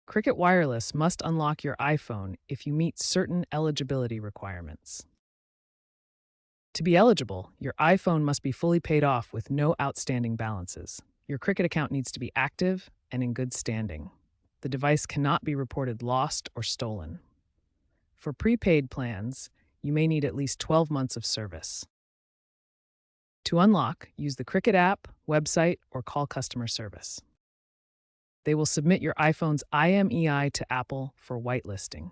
Cricket Wireless must unlock your iPhone if you meet certain eligibility requirements. To be eligible, your iPhone must be fully paid off with no outstanding balances. Your Cricket account needs to be active and in good standing. The device cannot be reported lost or stolen. For prepaid plans, you may need at least 12 months of service. To unlock, use the Cricket app, website, or call customer service. They will submit your iPhone's IMEI to Apple for whitelisting.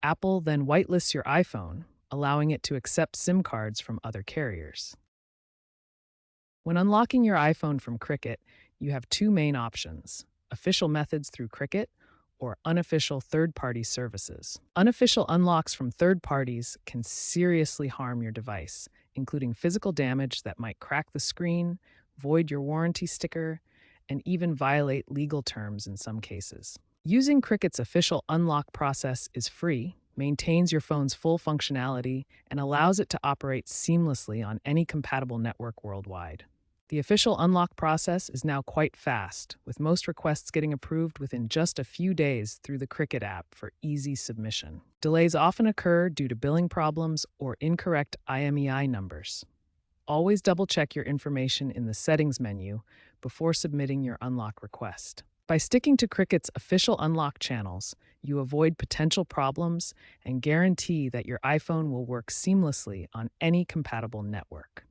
Apple then whitelists your iPhone, allowing it to accept SIM cards from other carriers. When unlocking your iPhone from Cricket, you have two main options: official methods through Cricket or unofficial third-party services. Unofficial unlocks from third parties can seriously harm your device, including physical damage that might crack the screen, void your warranty sticker, and even violate legal terms in some cases. Using Cricket's official unlock process is free, maintains your phone's full functionality, and allows it to operate seamlessly on any compatible network worldwide. The official unlock process is now quite fast, with most requests getting approved within just a few days through the Cricket app for easy submission. Delays often occur due to billing problems or incorrect IMEI numbers. Always double-check your information in the settings menu before submitting your unlock request. By sticking to Cricket's official unlock channels, you avoid potential problems and guarantee that your iPhone will work seamlessly on any compatible network.